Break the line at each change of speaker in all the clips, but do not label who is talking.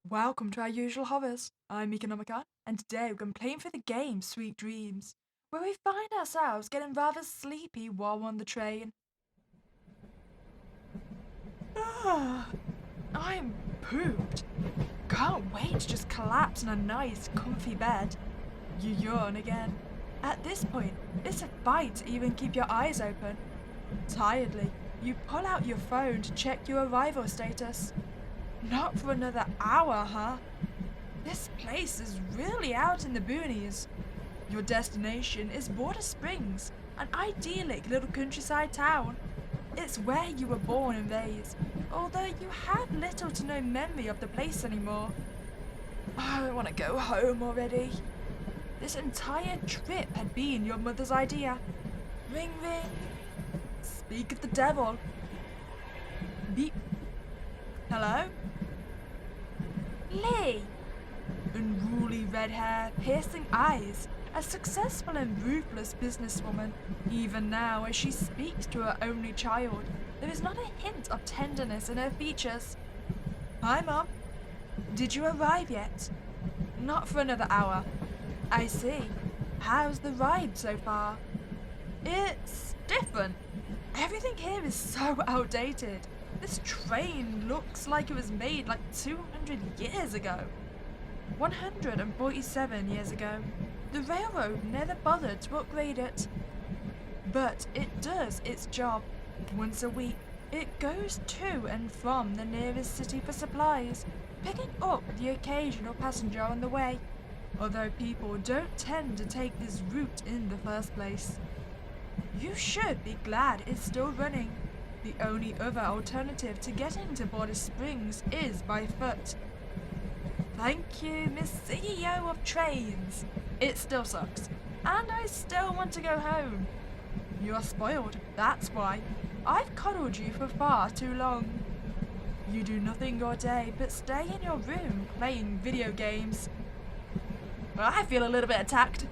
Welcome to our usual hovers. I'm Meeka Nomicon, and today we're going to be playing for the game Sweet Dreams, where we find ourselves getting rather sleepy while we're on the train. I'm pooped. Can't wait to just collapse in a nice, comfy bed. You yawn again. At this point, it's a fight to even keep your eyes open. Tiredly, you pull out your phone to check your arrival status. Not for another hour, huh? This place is really out in the boonies. Your destination is Border Springs, an idyllic little countryside town. It's where you were born and raised, although you have little to no memory of the place anymore. I want to go home already. This entire trip had been your mother's idea. Ring ring. Speak of the devil. Beep. Hello? Lee! Unruly red hair, piercing eyes, a successful and ruthless businesswoman. Even now, as she speaks to her only child, there is not a hint of tenderness in her features. Hi, Mom. Did you arrive yet? Not for another hour. I see. How's the ride so far? It's different. Everything here is so outdated. This train looks like it was made like 200 years ago. 147 years ago. The railroad never bothered to upgrade it. But it does its job. Once a week, it goes to and from the nearest city for supplies, picking up the occasional passenger on the way, although people don't tend to take this route in the first place. You should be glad it's still running. The only other alternative to getting to Border Springs is by foot. Thank you, Miss CEO of Trains. It still sucks, and I still want to go home. You're spoiled, that's why. I've coddled you for far too long. You do nothing all day but stay in your room playing video games. I feel a little bit attacked.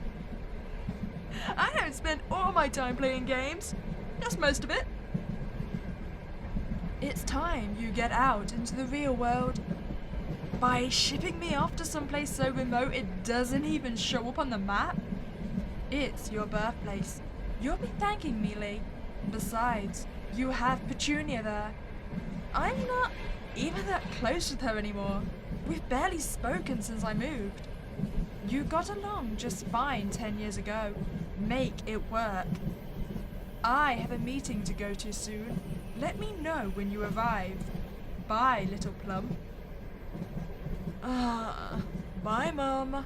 I don't spend all my time playing games, just most of it. It's time you get out into the real world. By shipping me off to someplace so remote it doesn't even show up on the map? It's your birthplace. You'll be thanking me, Lee. Besides, you have Petunia there. I'm not even that close with her anymore. We've barely spoken since I moved. You got along just fine 10 years ago. Make it work. I have a meeting to go to soon. Let me know when you arrive. Bye, little plum. Bye, Mum.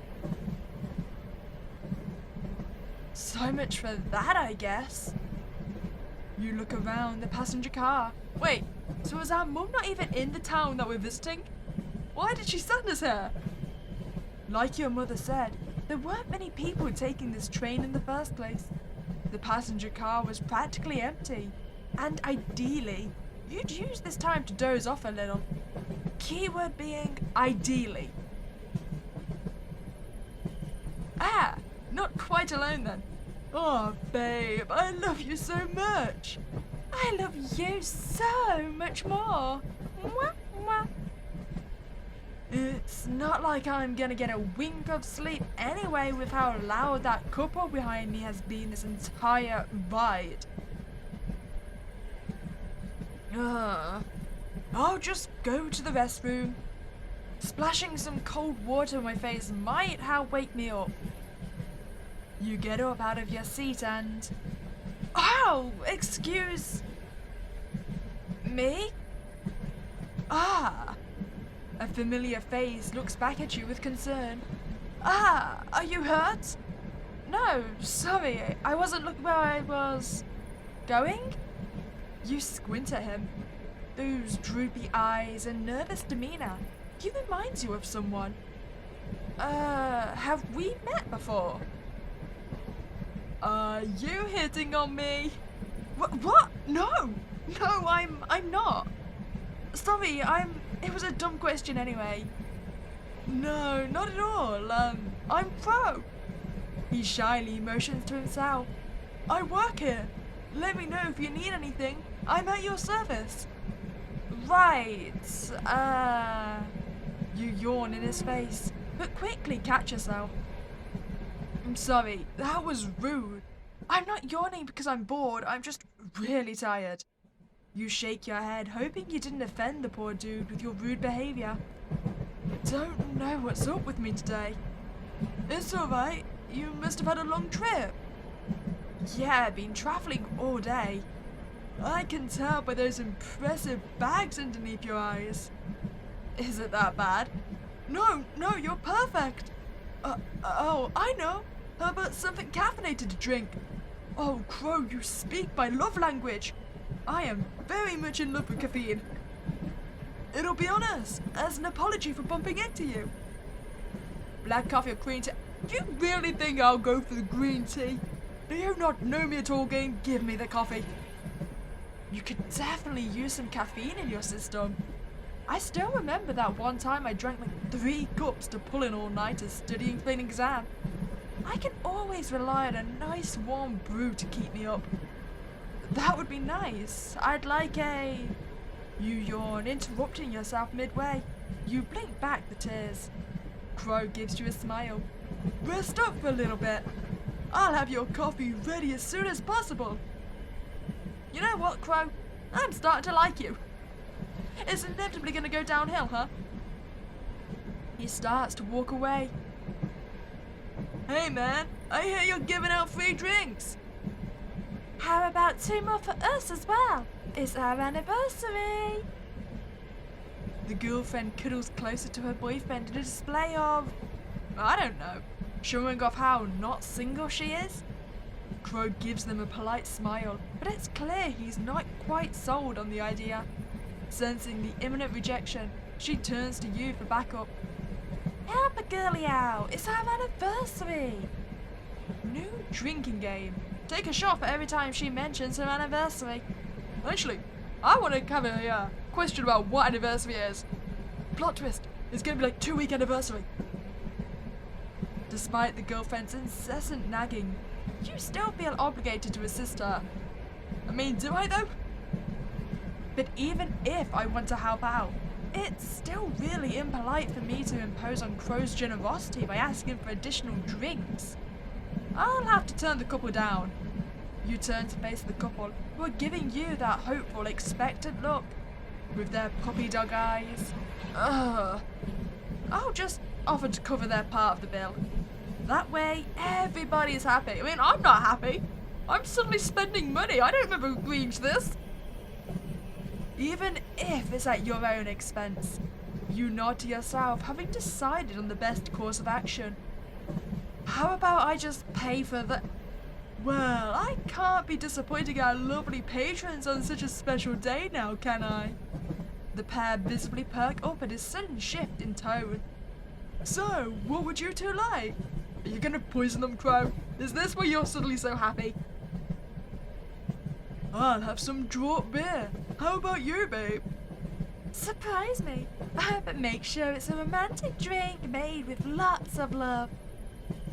So much for that, I guess. You look around the passenger car. Wait, so is our mum not even in the town that we're visiting? Why did she send us here? Like your mother said, there weren't many people taking this train in the first place. The passenger car was practically empty, and ideally, you'd use this time to doze off a little. Keyword being ideally. Not quite alone then. Oh, babe, I love you so much. I love you so much more. Mwah, mwah. It's not like I'm gonna get a wink of sleep anyway with how loud that couple behind me has been this entire ride. I'll just go to the restroom. Splashing some cold water in my face might help wake me up. You get up out of your seat and... Oh, excuse... me? A familiar face looks back at you with concern. Are you hurt? No, sorry, I wasn't looking where I was... going? You squint at him. Those droopy eyes and nervous demeanor. He reminds you of someone. Have we met before? Are you hitting on me? What? No, I'm not. Sorry, it was a dumb question anyway. No, not at all. I'm pro. He shyly motions to himself. I work here. Let me know if you need anything. I'm at your service. Right, You yawn in his face, but quickly catch yourself. I'm sorry, that was rude. I'm not yawning because I'm bored, I'm just really tired. You shake your head, hoping you didn't offend the poor dude with your rude behavior. Don't know what's up with me today. It's alright, you must have had a long trip. Yeah, been travelling all day. I can tell by those impressive bags underneath your eyes. Is it that bad? No, you're perfect. Oh, I know. How about something caffeinated to drink? Oh, Crow, you speak my love language. I am very much in love with caffeine. It'll be honest, as an apology for bumping into you. Black coffee or green tea? Do you really think I'll go for the green tea? Do you not know me at all, game? Give me the coffee. You could definitely use some caffeine in your system. I still remember that one time I drank like 3 cups to pull an all-nighter studying for an exam. I can always rely on a nice warm brew to keep me up. That would be nice. I'd like a... You yawn, interrupting yourself midway. You blink back the tears. Crow gives you a smile. Rest up for a little bit. I'll have your coffee ready as soon as possible. You know what, Crow? I'm starting to like you. It's inevitably going to go downhill, huh? He starts to walk away. Hey man, I hear you're giving out free drinks. How about 2 more for us as well? It's our anniversary. The girlfriend cuddles closer to her boyfriend in a display of, I don't know, showing off how not single she is. Crow gives them a polite smile, but it's clear he's not quite sold on the idea. Sensing the imminent rejection, she turns to you for backup. Help a girlie out, it's our anniversary. New drinking game. Take a shot for every time she mentions her anniversary. Actually, I want to have a question about what anniversary is. Plot twist, it's going to be like 2-week anniversary. Despite the girlfriend's incessant nagging, you still feel obligated to assist her. I mean, do I though? But even if I want to help out, it's still really impolite for me to impose on Crow's generosity by asking for additional drinks. I'll have to turn the couple down. You turn to face the couple, who are giving you that hopeful, expectant look, with their puppy dog eyes. Ugh. I'll just offer to cover their part of the bill. That way, everybody's happy. I mean, I'm not happy. I'm suddenly spending money. I don't remember agreeing to this. Even if it's at your own expense, you nod to yourself, having decided on the best course of action. How about I just pay for the... Well, I can't be disappointing our lovely patrons on such a special day now, can I? The pair visibly perk up at his sudden shift in tone. So, what would you two like? Are you gonna poison them, Crow? Is this why you're suddenly so happy? I'll have some draught beer. How about you, babe? Surprise me. But make sure it's a romantic drink made with lots of love.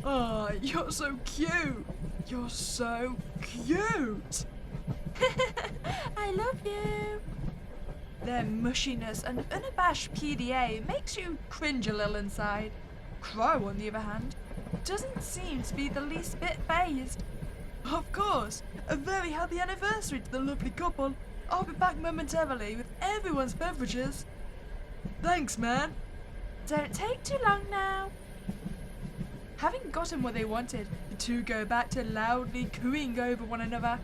Oh, you're so cute. You're so cute. I love you. Their mushiness and unabashed PDA makes you cringe a little inside. Crow, on the other hand, doesn't seem to be the least bit fazed. Of course, a very happy anniversary to the lovely couple. I'll be back momentarily with everyone's beverages. Thanks, man. Don't take too long now. Having gotten what they wanted, the two go back to loudly cooing over one another.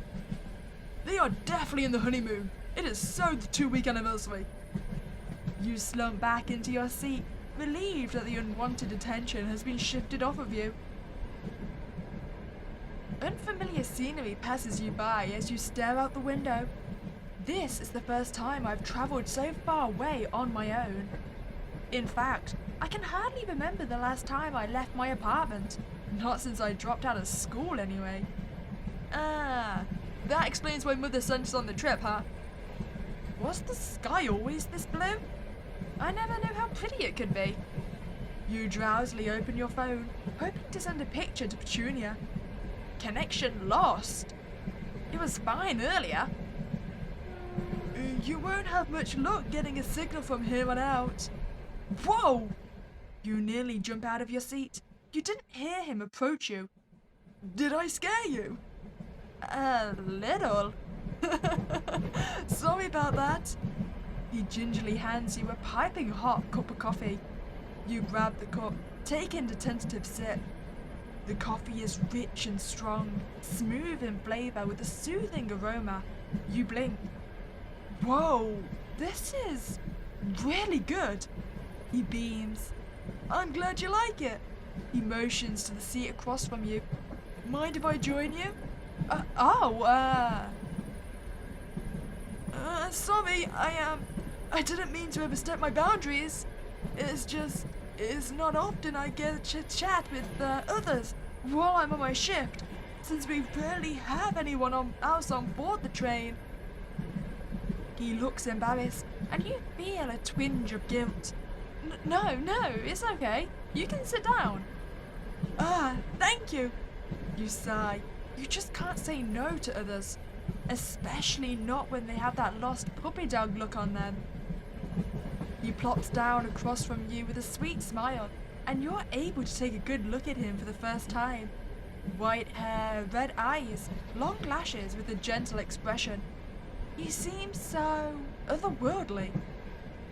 They are definitely in the honeymoon. It is so the 2-week anniversary. You slump back into your seat, relieved that the unwanted attention has been shifted off of you. Unfamiliar scenery passes you by as you stare out the window. This is the first time I've travelled so far away on my own. In fact, I can hardly remember the last time I left my apartment. Not since I dropped out of school, anyway. Ah, that explains why Mother sent us on the trip, huh? Was the sky always this blue? I never knew how pretty it could be. You drowsily open your phone, hoping to send a picture to Petunia. Connection lost. It was fine earlier. You won't have much luck getting a signal from here on out. Whoa! You nearly jump out of your seat. You didn't hear him approach you. Did I scare you? A little. Sorry about that. He gingerly hands you a piping hot cup of coffee. You grab the cup, taking a tentative sip. The coffee is rich and strong, smooth in flavour with a soothing aroma. You blink. Whoa, this is really good. He beams. I'm glad you like it. He motions to the seat across from you. Mind if I join you? Sorry, I didn't mean to overstep my boundaries. It's not often I get to chat with others while I'm on my shift, since we rarely have anyone else on board the train. He looks embarrassed, and you feel a twinge of guilt. No, it's okay. You can sit down. Thank you. You sigh. You just can't say no to others, especially not when they have that lost puppy dog look on them. He plops down across from you with a sweet smile, and you're able to take a good look at him for the first time. White hair, red eyes, long lashes with a gentle expression. He seems so otherworldly.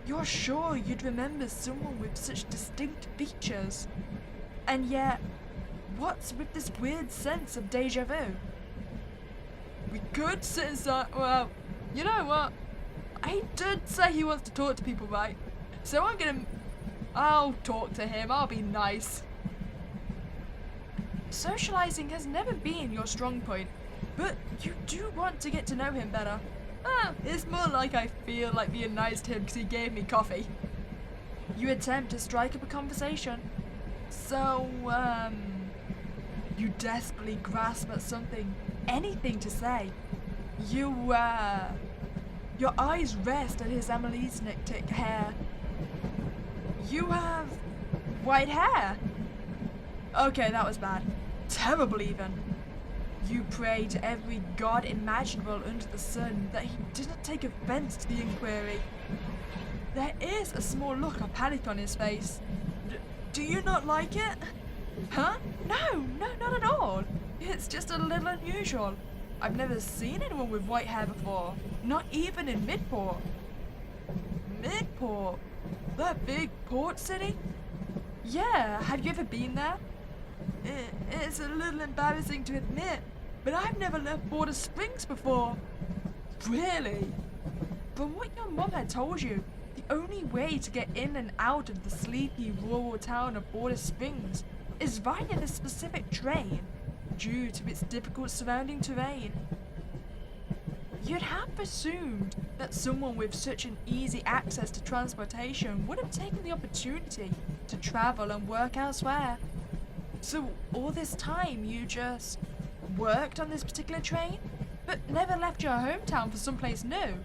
You're sure you'd remember someone with such distinct features. And yet, what's with this weird sense of deja vu? We could sit inside. Well, you know what? He did say he wants to talk to people, right? So I'll talk to him. I'll be nice. Socializing has never been your strong point, but you do want to get to know him better. It's more like I feel like being nice to him because he gave me coffee. You attempt to strike up a conversation. So, you desperately grasp at something, anything to say. Your eyes rest at his amelistic hair. You have white hair. Okay, that was bad. Terrible even. You pray to every god imaginable under the sun that he didn't take offense to the inquiry. There is a small look of panic on his face. Do you not like it? Huh? No, not at all. It's just a little unusual. I've never seen anyone with white hair before. Not even in Midport. Midport? That big port city? Yeah, have you ever been there? It's a little embarrassing to admit, but I've never left Border Springs before. Really? From what your mom had told you, the only way to get in and out of the sleepy rural town of Border Springs is via this specific train, due to its difficult surrounding terrain. You'd have assumed that someone with such an easy access to transportation would have taken the opportunity to travel and work elsewhere. So all this time you just worked on this particular train, but never left your hometown for someplace new?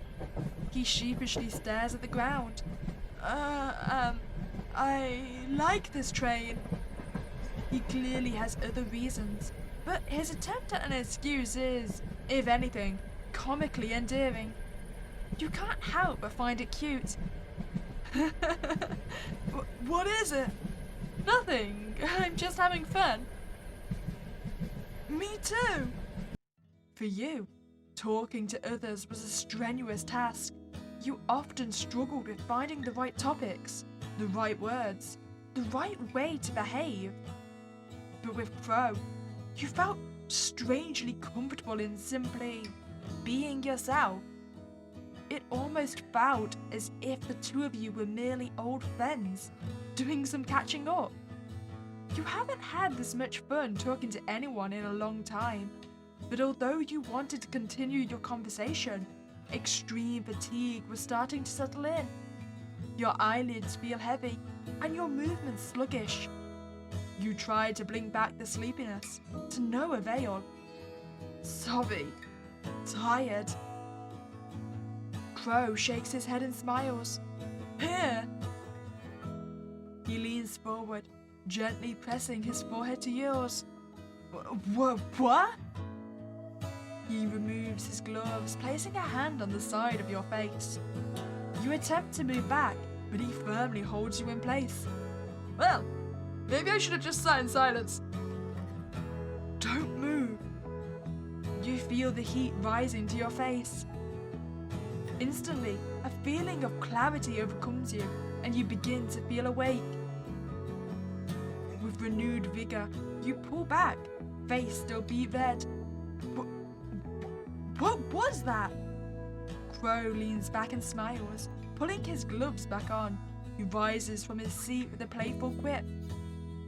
He sheepishly stares at the ground. I like this train. He clearly has other reasons, but his attempt at an excuse is, if anything, comically endearing. You can't help but find it cute. What is it? Nothing. I'm just having fun. Me too. For you, talking to others was a strenuous task. You often struggled with finding the right topics, the right words, the right way to behave. But with Crow, you felt strangely comfortable in simply being yourself. It almost felt as if the two of you were merely old friends, doing some catching up. You haven't had this much fun talking to anyone in a long time, but although you wanted to continue your conversation, extreme fatigue was starting to settle in. Your eyelids feel heavy, and your movements sluggish. You tried to blink back the sleepiness, to no avail. Sorry. Tired. Crow shakes his head and smiles. Here. He leans forward, gently pressing his forehead to yours. What? He removes his gloves, placing a hand on the side of your face. You attempt to move back, but he firmly holds you in place. Well, maybe I should have just sat in silence. Don't move. You feel the heat rising to your face. Instantly, a feeling of clarity overcomes you, and you begin to feel awake. With renewed vigor, you pull back, face still beet red. What was that? Crow leans back and smiles, pulling his gloves back on. He rises from his seat with a playful quip.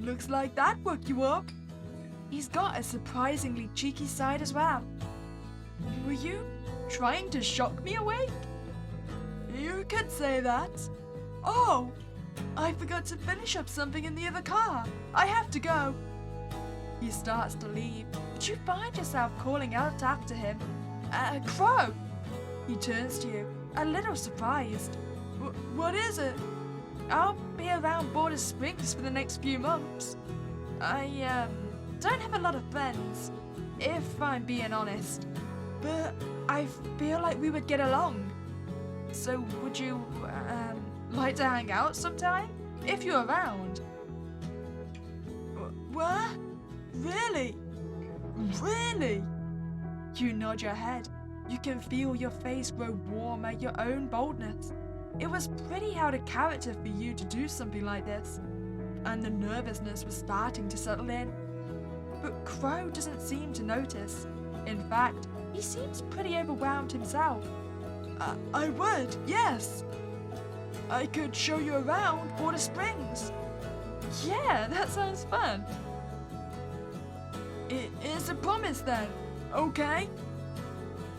Looks like that woke you up. He's got a surprisingly cheeky side as well. Were you trying to shock me awake? You could say that. Oh, I forgot to finish up something in the other car. I have to go. He starts to leave, but you find yourself calling out after him. Crow! He turns to you, a little surprised. What is it? I'll be around Border Springs for the next few months. I don't have a lot of friends, if I'm being honest. But I feel like we would get along. So would you, like to hang out sometime? If you're around. What? Really? Really? You nod your head. You can feel your face grow warm at your own boldness. It was pretty out of character for you to do something like this, and the nervousness was starting to settle in. But Crow doesn't seem to notice. In fact, he seems pretty overwhelmed himself. I would, yes. I could show you around Border Springs. Yeah, that sounds fun. It is a promise then, okay?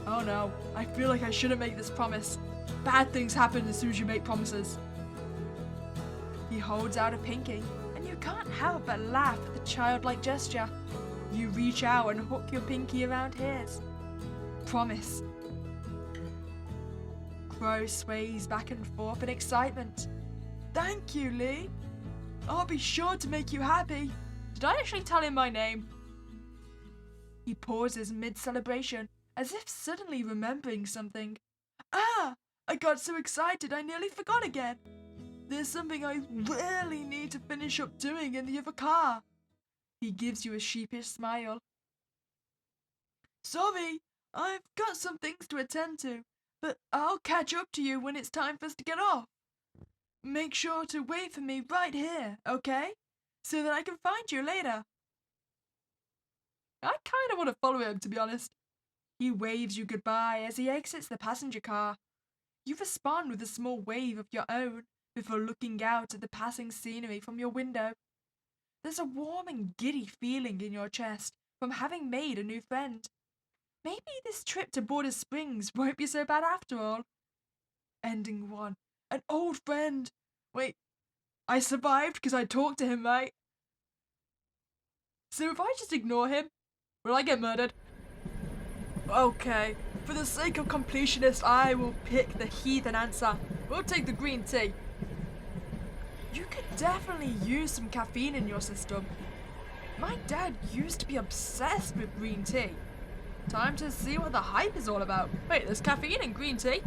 Oh no, I feel like I shouldn't make this promise. Bad things happen as soon as you make promises. He holds out a pinky, and you can't help but laugh at the childlike gesture. You reach out and hook your pinky around his. Promise. Crow sways back and forth in excitement. Thank you, Lee. I'll be sure to make you happy. Did I actually tell him my name? He pauses mid-celebration, as if suddenly remembering something. I got so excited I nearly forgot again. There's something I really need to finish up doing in the other car. He gives you a sheepish smile. Sorry, I've got some things to attend to, but I'll catch up to you when it's time for us to get off. Make sure to wait for me right here, okay? So that I can find you later. I kind of want to follow him, to be honest. He waves you goodbye as he exits the passenger car. You respond with a small wave of your own before looking out at the passing scenery from your window. There's a warm and giddy feeling in your chest from having made a new friend. Maybe this trip to Border Springs won't be so bad after all. Ending one. An old friend. Wait, I survived because I talked to him, right? So if I just ignore him, will I get murdered? Okay, for the sake of completionist, I will pick the heathen answer. We'll take the green tea. You could definitely use some caffeine in your system. My dad used to be obsessed with green tea. Time to see what the hype is all about. Wait, there's caffeine in green tea?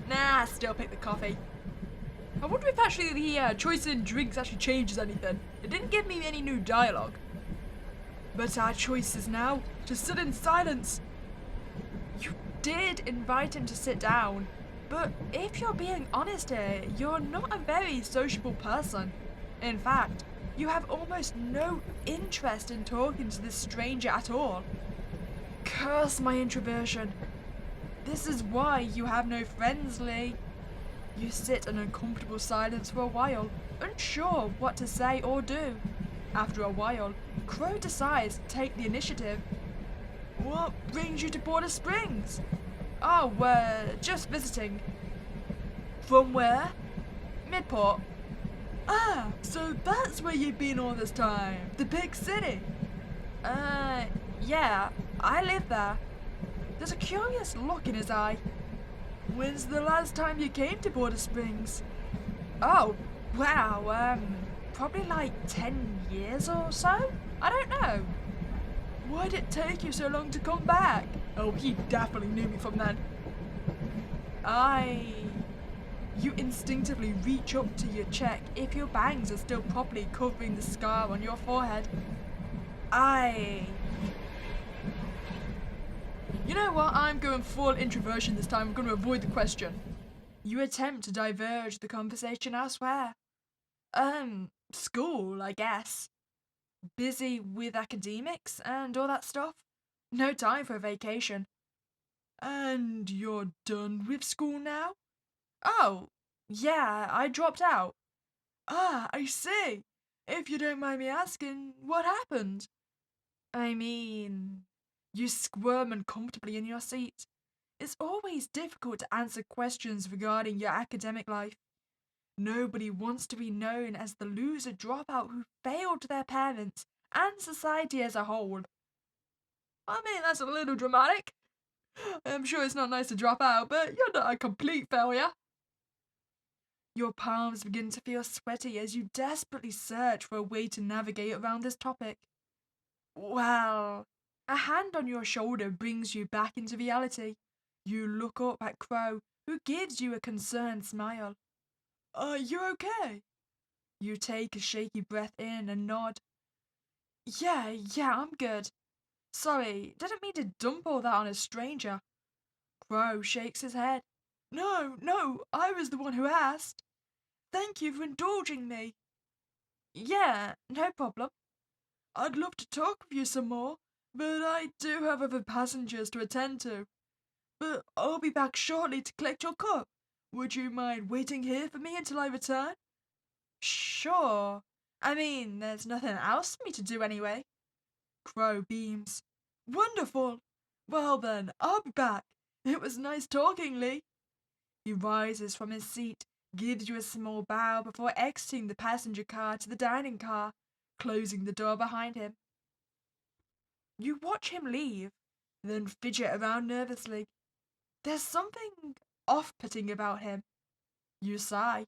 Nah, I still pick the coffee. I wonder if actually the choice in drinks actually changes anything. It didn't give me any new dialogue. But our choice is now to sit in silence. You did invite him to sit down, but if you're being honest here, you're not a very sociable person. In fact, you have almost no interest in talking to this stranger at all. Curse my introversion. This is why you have no friends, Lee. You sit in uncomfortable silence for a while, unsure of what to say or do. After a while, Crow decides to take the initiative. What brings you to Border Springs? Oh, we're just visiting. From where? Midport. Ah, so that's where you've been all this time, the big city. Yeah, I live there. There's a curious look in his eye. When's the last time you came to Border Springs? Oh, wow, probably like 10 years or so? I don't know. Why'd it take you so long to come back? Oh, he definitely knew me from then. You instinctively reach up to your check if your bangs are still properly covering the scar on your forehead. Aye. You know what? I'm going full introversion this time. I'm going to avoid the question. You attempt to diverge the conversation elsewhere. School, I guess. Busy with academics and all that stuff. No time for a vacation. And you're done with school now? Oh, yeah, I dropped out. Ah, I see. If you don't mind me asking, what happened? I mean, you squirm uncomfortably in your seat. It's always difficult to answer questions regarding your academic life. Nobody wants to be known as the loser dropout who failed their parents and society as a whole. I mean, that's a little dramatic. I'm sure it's not nice to drop out, but you're not a complete failure. Your palms begin to feel sweaty as you desperately search for a way to navigate around this topic. Well, a hand on your shoulder brings you back into reality. You look up at Crow, who gives you a concerned smile. Are you okay? You take a shaky breath in and nod. Yeah, I'm good. Sorry, didn't mean to dump all that on a stranger. Crow shakes his head. No, I was the one who asked. Thank you for indulging me. Yeah, no problem. I'd love to talk with you some more, but I do have other passengers to attend to. But I'll be back shortly to collect your cup. Would you mind waiting here for me until I return? Sure. I mean, there's nothing else for me to do anyway. Crow beams. Wonderful. Well then, I'll be back. It was nice talking, Lee. He rises from his seat, gives you a small bow before exiting the passenger car to the dining car, closing the door behind him. You watch him leave, then fidget around nervously. There's something off-putting about him. You sigh.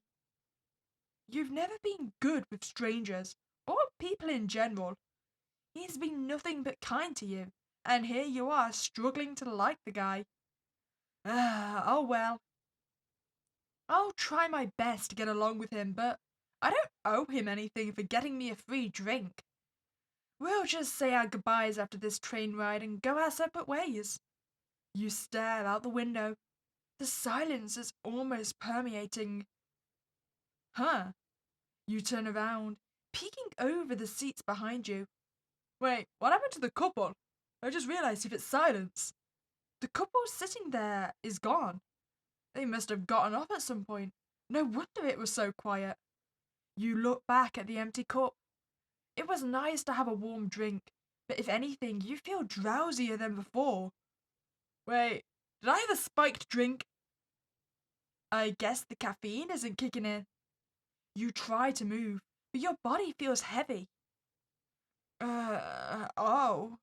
You've never been good with strangers, or people in general. He's been nothing but kind to you, and here you are struggling to like the guy. Oh well. I'll try my best to get along with him, but I don't owe him anything for getting me a free drink. We'll just say our goodbyes after this train ride and go our separate ways. You stare out the window. The silence is almost permeating. Huh? You turn around, peeking over the seats behind you. Wait, what happened to the couple? I just realized if it's silence. The couple sitting there is gone. They must have gotten off at some point. No wonder it was so quiet. You look back at the empty cup. It was nice to have a warm drink, but if anything, you feel drowsier than before. Wait, did I have a spiked drink? I guess the caffeine isn't kicking in. You try to move, but your body feels heavy. Oh.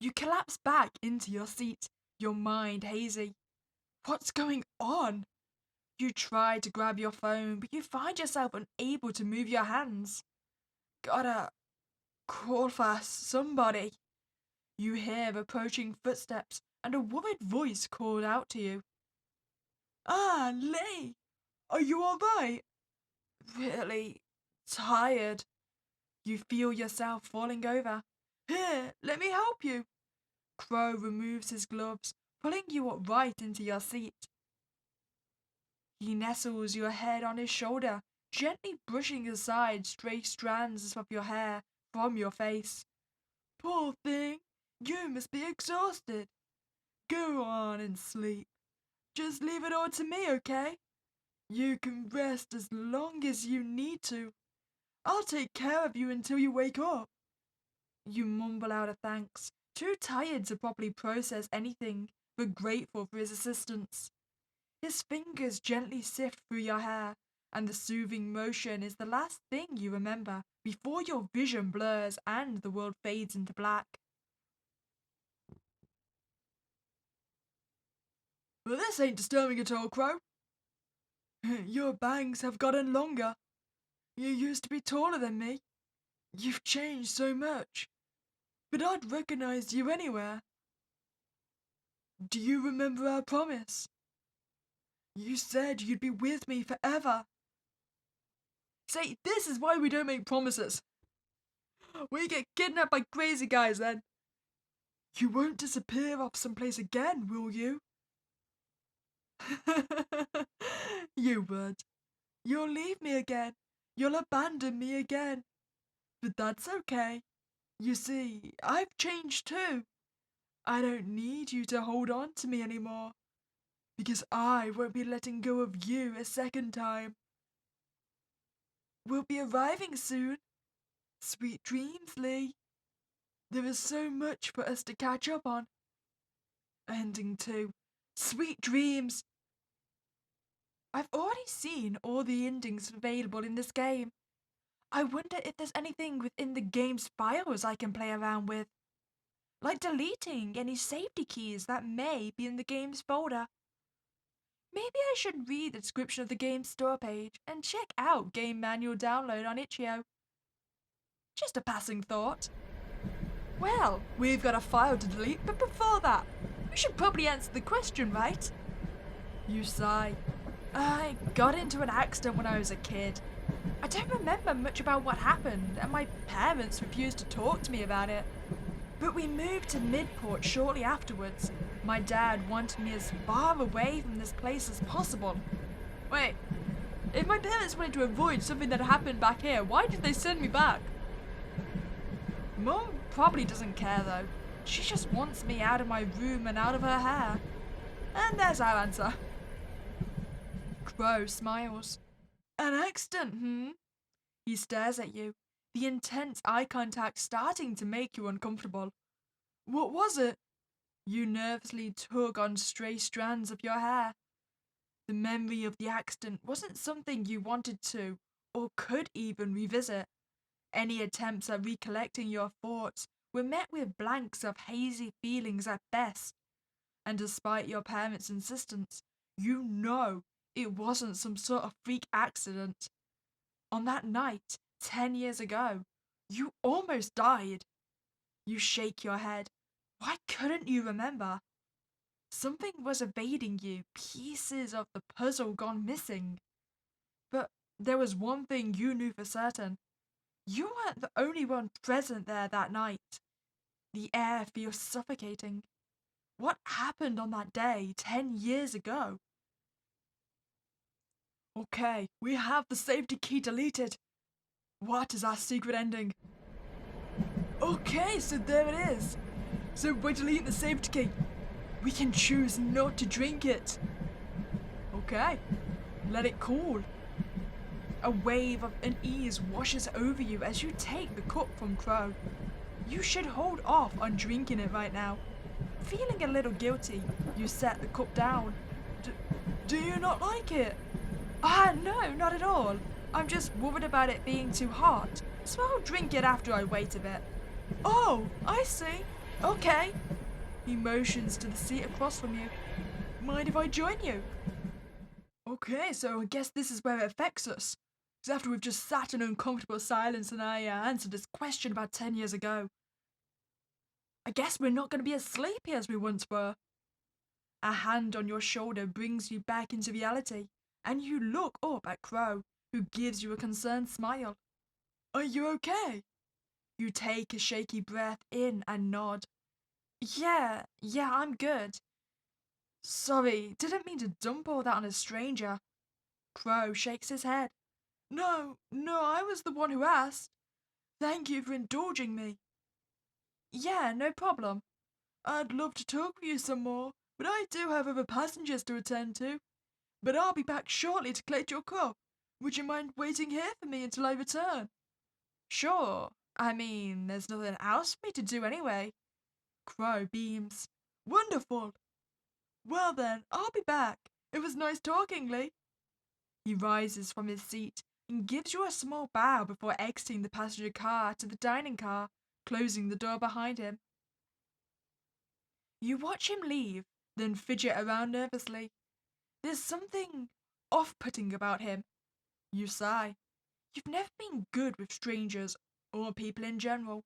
You collapse back into your seat, your mind hazy. What's going on? You try to grab your phone, but you find yourself unable to move your hands. Gotta call fast, somebody. You hear approaching footsteps and a worried voice called out to you. Ah, Lee! Are you alright? Really tired. You feel yourself falling over. Here, let me help you. Crow removes his gloves, pulling you up right into your seat. He nestles your head on his shoulder, gently brushing aside stray strands of your hair from your face. Poor thing, you must be exhausted. Go on and sleep. Just leave it all to me, okay? You can rest as long as you need to. I'll take care of you until you wake up. You mumble out a thanks, too tired to properly process anything, but grateful for his assistance. His fingers gently sift through your hair, and the soothing motion is the last thing you remember before your vision blurs and the world fades into black. Well, this ain't disturbing at all, Crow. Your bangs have gotten longer. You used to be taller than me. You've changed so much. But I'd recognize you anywhere. Do you remember our promise? You said you'd be with me forever. See, this is why we don't make promises. We get kidnapped by crazy guys then. You won't disappear off someplace again, will you? You would. You'll leave me again. You'll abandon me again. But that's okay. You see, I've changed too. I don't need you to hold on to me anymore. Because I won't be letting go of you a second time. We'll be arriving soon. Sweet dreams, Lee. There is so much for us to catch up on. Ending too. Sweet dreams. I've already seen all the endings available in this game. I wonder if there's anything within the game's files I can play around with. Like deleting any safety keys that may be in the game's folder. Maybe I should read the description of the game's store page and check out Game Manual Download on itch.io. Just a passing thought. Well, we've got a file to delete, but before that, we should probably answer the question, right? You sigh. I got into an accident when I was a kid. I don't remember much about what happened, and my parents refused to talk to me about it. But we moved to Midport shortly afterwards. My dad wanted me as far away from this place as possible. Wait, if my parents wanted to avoid something that happened back here, why did they send me back? Mom probably doesn't care though. She just wants me out of my room and out of her hair. And there's our answer. Crow smiles. An accident, He stares at you, the intense eye contact starting to make you uncomfortable. What was it? You nervously tug on stray strands of your hair. The memory of the accident wasn't something you wanted to, or could even revisit. Any attempts at recollecting your thoughts were met with blanks of hazy feelings at best. And despite your parents' insistence, you know it wasn't some sort of freak accident. On that night, 10 years ago, you almost died. You shake your head. Why couldn't you remember? Something was evading you, pieces of the puzzle gone missing. But there was one thing you knew for certain. You weren't the only one present there that night. The air feels suffocating. What happened on that day 10 years ago? Okay, we have the safety key deleted. What is our secret ending? Okay, so there it is. So by deleting the safety key, we can choose not to drink it. Okay, let it cool. A wave of unease washes over you as you take the cup from Crow. You should hold off on drinking it right now. Feeling a little guilty, you set the cup down. Do you not like it? No, not at all. I'm just worried about it being too hot, so I'll drink it after I wait a bit. Oh, I see. Okay. He motions to the seat across from you. Mind if I join you? Okay, so I guess this is where it affects us. Because after we've just sat in uncomfortable silence and I answered this question about 10 years ago, I guess we're not going to be as sleepy as we once were. A hand on your shoulder brings you back into reality, and you look up at Crow, who gives you a concerned smile. Are you okay? You take a shaky breath in and nod. Yeah, I'm good. Sorry, didn't mean to dump all that on a stranger. Crow shakes his head. No, I was the one who asked. Thank you for indulging me. Yeah, no problem. I'd love to talk with you some more, but I do have other passengers to attend to. But I'll be back shortly to collect your cup. Would you mind waiting here for me until I return? Sure. I mean, there's nothing else for me to do anyway. Crow beams. Wonderful. Well then, I'll be back. It was nice talking, Lee. He rises from his seat and gives you a small bow before exiting the passenger car to the dining car, closing the door behind him. You watch him leave, then fidget around nervously. There's something off-putting about him. You sigh. You've never been good with strangers, or people in general.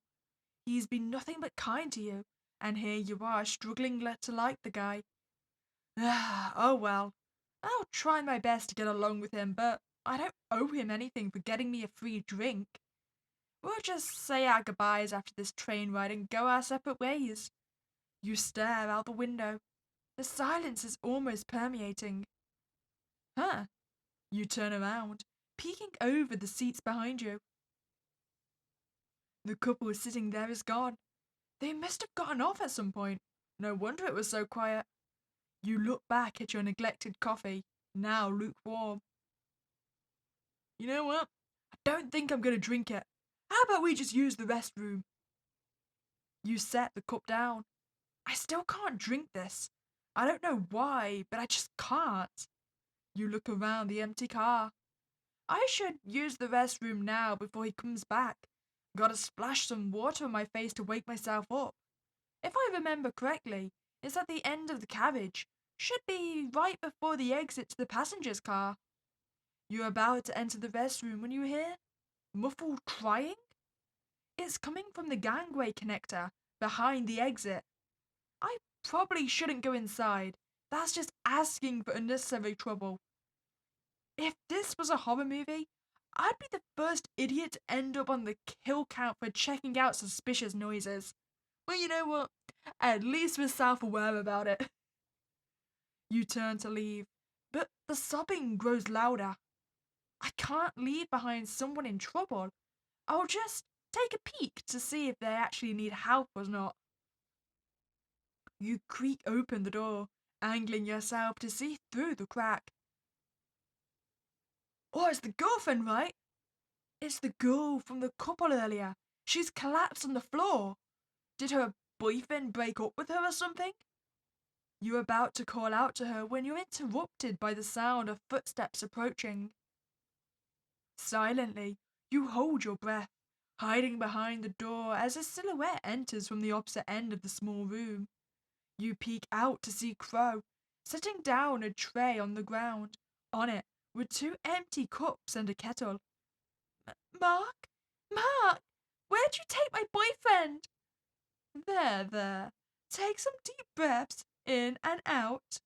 He's been nothing but kind to you, and here you are struggling to like the guy. Oh well, I'll try my best to get along with him, but I don't owe him anything for getting me a free drink. We'll just say our goodbyes after this train ride and go our separate ways. You stare out the window. The silence is almost permeating. Huh? You turn around, peeking over the seats behind you. The couple sitting there is gone. They must have gotten off at some point. No wonder it was so quiet. You look back at your neglected coffee, now lukewarm. You know what? I don't think I'm going to drink it. How about we just use the restroom? You set the cup down. I still can't drink this. I don't know why, but I just can't. You look around the empty car. I should use the restroom now before he comes back. Gotta splash some water on my face to wake myself up. If I remember correctly, it's at the end of the carriage. Should be right before the exit to the passenger's car. You're about to enter the restroom when you hear muffled crying. It's coming from the gangway connector behind the exit. I probably shouldn't go inside. That's just asking for unnecessary trouble. If this was a horror movie, I'd be the first idiot to end up on the kill count for checking out suspicious noises. Well, you know what? At least we're self-aware about it. You turn to leave, but the sobbing grows louder. I can't leave behind someone in trouble. I'll just take a peek to see if they actually need help or not. You creak open the door, angling yourself to see through the crack. Oh, it's the girlfriend, right? It's the girl from the couple earlier. She's collapsed on the floor. Did her boyfriend break up with her or something? You're about to call out to her when you're interrupted by the sound of footsteps approaching. Silently, you hold your breath, hiding behind the door as a silhouette enters from the opposite end of the small room. You peek out to see Crow, setting down a tray on the ground. On it were two empty cups and a kettle. Mark? Mark! Where'd you take my boyfriend? There. Take some deep breaths in and out.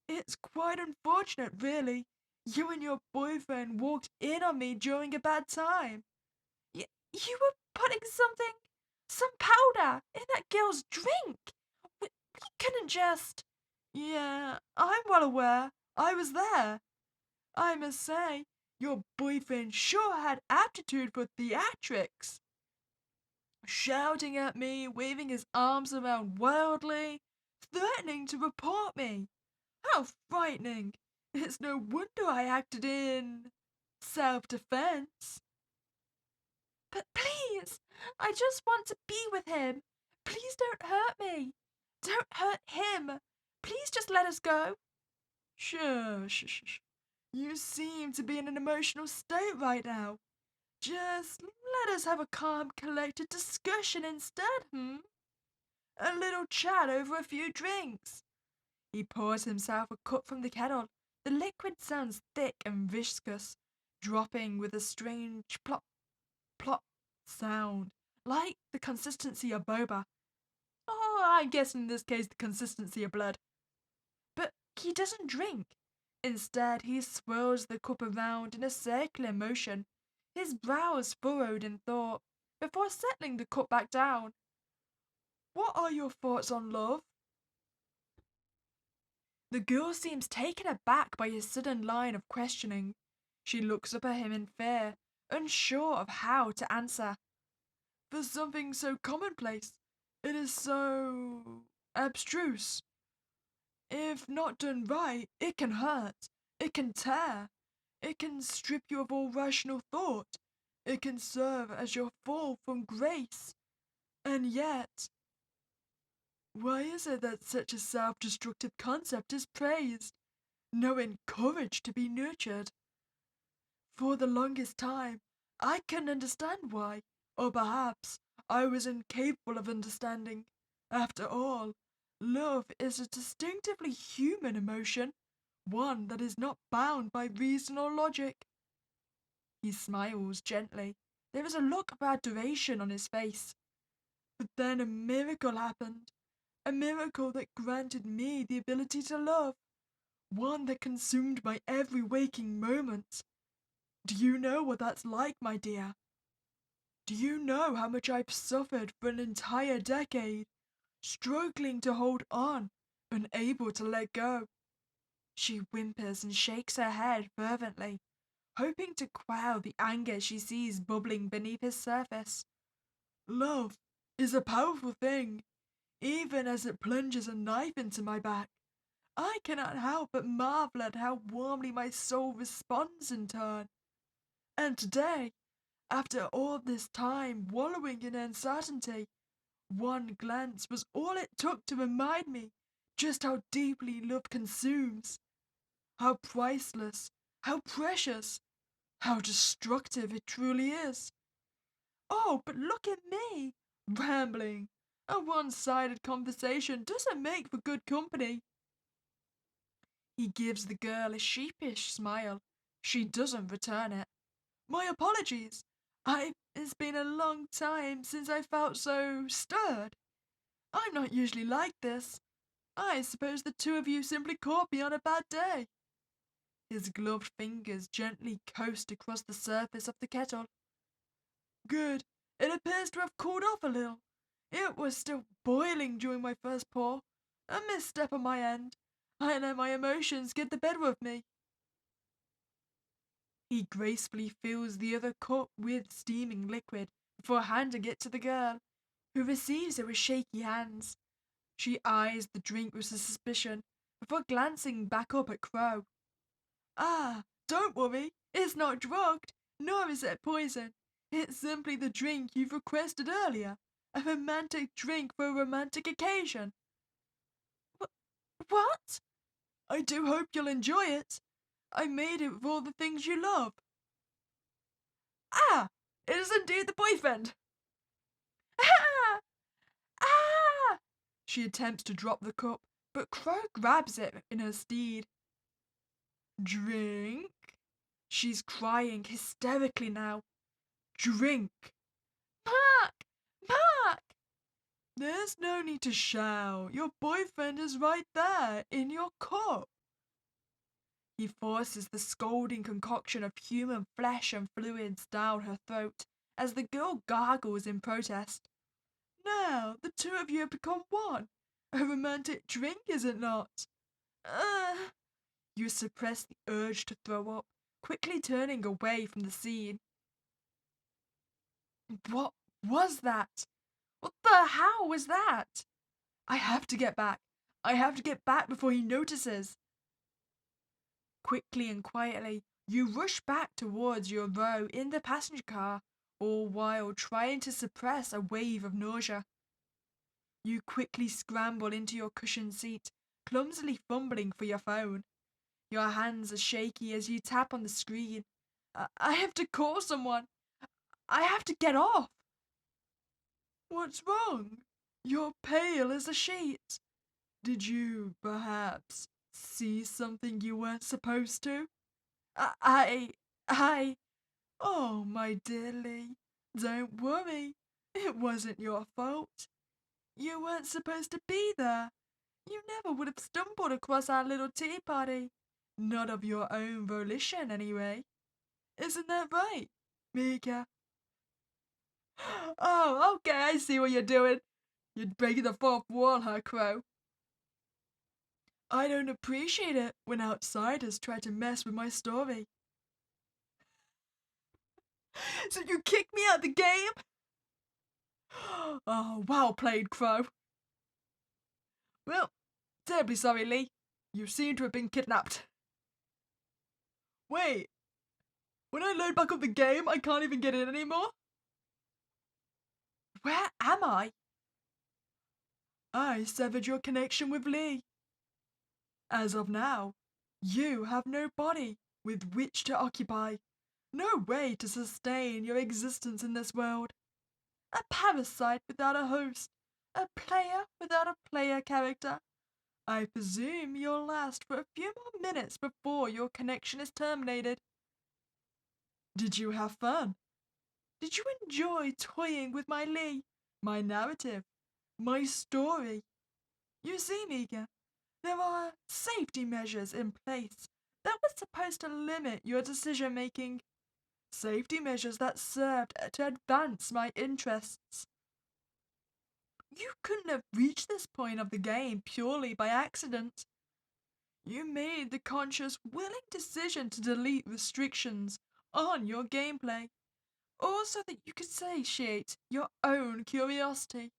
It's quite unfortunate, really. You and your boyfriend walked in on me during a bad time. You were putting some powder in that girl's drink. We couldn't just. Yeah, I'm well aware. I was there. I must say, your boyfriend sure had aptitude for theatrics. Shouting at me, waving his arms around wildly, threatening to report me. How frightening! It's no wonder I acted in self-defense. But please, I just want to be with him. Please don't hurt me. Don't hurt him. Please just let us go. Shush. You seem to be in an emotional state right now. Just let us have a calm, collected discussion instead, A little chat over a few drinks. He pours himself a cup from the kettle. The liquid sounds thick and viscous, dropping with a strange plop, plop sound, like the consistency of boba. Oh, I guess in this case the consistency of blood. But he doesn't drink. Instead, he swirls the cup around in a circular motion, his brows furrowed in thought, before settling the cup back down. What are your thoughts on love? The girl seems taken aback by his sudden line of questioning. She looks up at him in fear, unsure of how to answer. For something so commonplace, it is so abstruse. If not done right, it can hurt, it can tear, it can strip you of all rational thought, it can serve as your fall from grace. And yet, why is it that such a self-destructive concept is praised, no encouraged to be nurtured? For the longest time, I couldn't understand why, or perhaps I was incapable of understanding. After all, love is a distinctively human emotion, one that is not bound by reason or logic. He smiles gently. There is a look of adoration on his face. But then a miracle happened. A miracle that granted me the ability to love. one that consumed my every waking moment. Do you know what that's like, my dear? Do you know how much I've suffered for an entire decade, struggling to hold on, unable to let go? She whimpers and shakes her head fervently, hoping to quell the anger she sees bubbling beneath his surface. Love is a powerful thing, even as it plunges a knife into my back. I cannot help but marvel at how warmly my soul responds in turn. And today, after all this time wallowing in uncertainty, one glance was all it took to remind me just how deeply love consumes, how priceless, how precious, how destructive it truly is. Oh, but look at me, rambling. A one-sided conversation doesn't make for good company. He gives the girl a sheepish smile. She doesn't return it. My apologies. It's been a long time since I felt so stirred. I'm not usually like this. I suppose the two of you simply caught me on a bad day. His gloved fingers gently coast across the surface of the kettle. Good. It appears to have cooled off a little. It was still boiling during my first pour. A misstep on my end. I let my emotions get the better of me. He gracefully fills the other cup with steaming liquid before handing it to the girl, who receives it with shaky hands. She eyes the drink with suspicion before glancing back up at Crow. Ah, don't worry, it's not drugged, nor is it poison. It's simply the drink you've requested earlier, a romantic drink for a romantic occasion. What? I do hope you'll enjoy it. I made it with all the things you love. Ah, it is indeed the boyfriend. Ah! Ah! She attempts to drop the cup, but Crow grabs it in her steed. Drink? She's crying hysterically now. Drink! Mark! Mark! There's no need to shout. Your boyfriend is right there, in your cup. He forces the scalding concoction of human flesh and fluids down her throat as the girl gargles in protest. Now, the two of you have become one. A romantic drink, is it not? You suppress the urge to throw up, quickly turning away from the scene. What was that? What the hell was that? I have to get back. I have to get back before he notices. Quickly and quietly, you rush back towards your row in the passenger car, all while trying to suppress a wave of nausea. You quickly scramble into your cushioned seat, clumsily fumbling for your phone. Your hands are shaky as you tap on the screen. I have to call someone. I have to get off. What's wrong? You're pale as a sheet. Did you, perhaps, see something you weren't supposed to? I, I, oh, my dear Lee, don't worry. It wasn't your fault. You weren't supposed to be there. You never would have stumbled across our little tea party. Not of your own volition, anyway. Isn't that right, Meeka? Oh, okay, I see what you're doing. You're breaking the fourth wall, huh, Crow? I don't appreciate it when outsiders try to mess with my story. So you kicked me out the game? Oh, well played, Crow. Well, terribly sorry, Lee. You seem to have been kidnapped. Wait, when I load back up the game, I can't even get in anymore? Where am I? I severed your connection with Lee. As of now, you have no body with which to occupy, no way to sustain your existence in this world. A parasite without a host, a player without a player character. I presume you'll last for a few more minutes before your connection is terminated. Did you have fun? Did you enjoy toying with my Lee, my narrative, my story? You see, Meeka, There are safety measures in place that were supposed to limit your decision making. Safety measures that served to advance my interests. You couldn't have reached this point of the game purely by accident. You made the conscious, willing decision to delete restrictions on your gameplay, all so that you could satiate your own curiosity.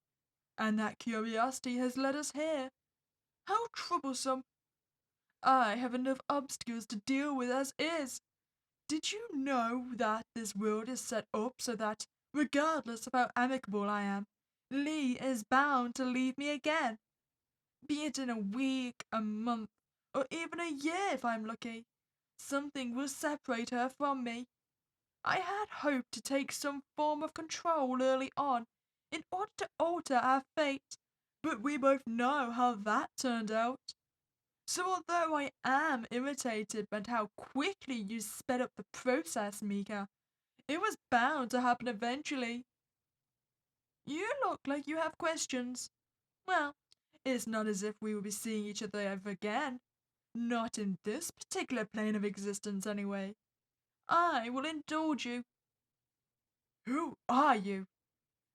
And that curiosity has led us here. How troublesome. I have enough obstacles to deal with as is. Did you know that this world is set up so that, regardless of how amicable I am, Lee is bound to leave me again? Be it in a week, a month, or even a year if I'm lucky. Something will separate her from me. I had hoped to take some form of control early on in order to alter our fate, but we both know how that turned out. So although I am irritated by how quickly you sped up the process, Meeka, it was bound to happen eventually. You look like you have questions. Well, it's not as if we will be seeing each other ever again. Not in this particular plane of existence, anyway. I will indulge you. Who are you?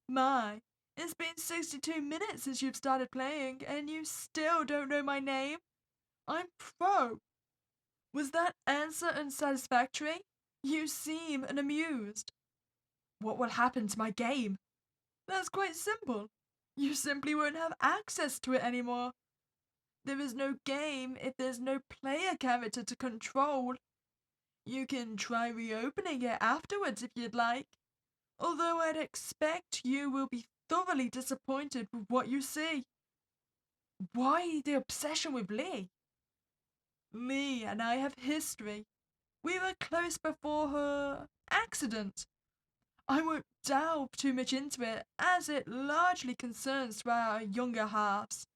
My, it's been 62 minutes since you've started playing, and you still don't know my name? I'm Pro. Was that answer unsatisfactory? You seem unamused. What will happen to my game? That's quite simple. You simply won't have access to it anymore. There is no game if there's no player character to control. You can try reopening it afterwards if you'd like, although I'd expect you will be thoroughly disappointed with what you see. Why the obsession with Lee? Lee and I have history. We were close before her accident. I won't delve too much into it, as it largely concerns our younger halves.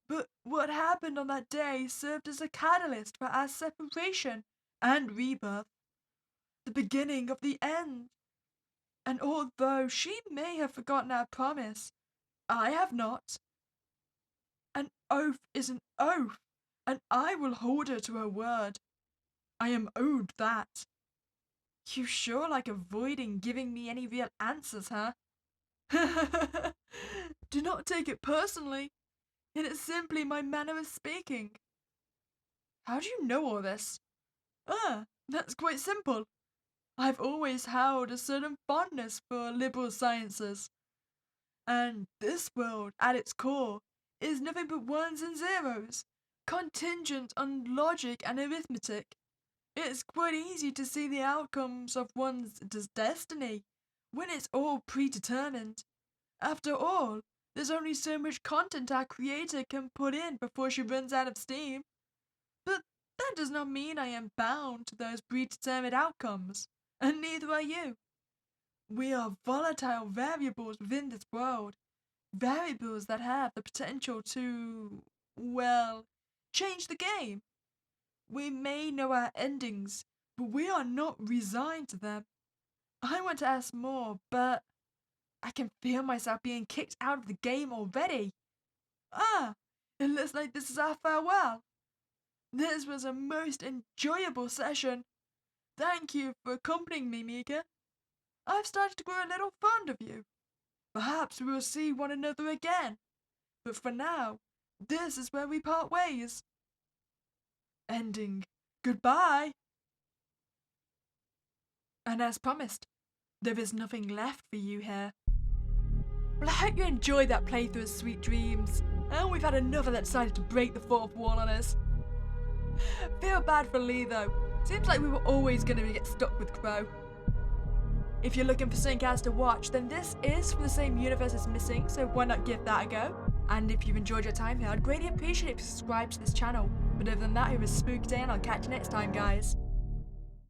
But what happened on that day served as a catalyst for our separation and rebirth, the beginning of the end. And although she may have forgotten our promise, I have not. An oath is an oath, and I will hold her to her word. I am owed that. You sure like avoiding giving me any real answers, huh? Do not take it personally. It is simply my manner of speaking. How do you know all this? That's quite simple. I've always held a certain fondness for liberal sciences. And this world, at its core, is nothing but ones and zeros, contingent on logic and arithmetic. It's quite easy to see the outcomes of one's destiny when it's all predetermined. After all, there's only so much content our creator can put in before she runs out of steam. But that does not mean I am bound to those predetermined outcomes, and neither are you. We are volatile variables within this world, variables that have the potential to, well, change the game. We may know our endings, but we are not resigned to them. I want to ask more, but I can feel myself being kicked out of the game already. It looks like this is our farewell. This was a most enjoyable session. Thank you for accompanying me, Meeka. I've started to grow a little fond of you. Perhaps we will see one another again. But for now, this is where we part ways. Ending. Goodbye. And as promised, there is nothing left for you here. Well, I hope you enjoyed that playthrough of Sweet Dreams. And we've had another that decided to break the fourth wall on us. Feel bad for Lee though. Seems like we were always going to get stuck with Crow. If you're looking for something else to watch, then this is from the same universe as Missing, so why not give that a go? And if you've enjoyed your time here, I'd greatly appreciate it if you subscribe to this channel. But other than that, it was a spooky day and I'll catch you next time, guys.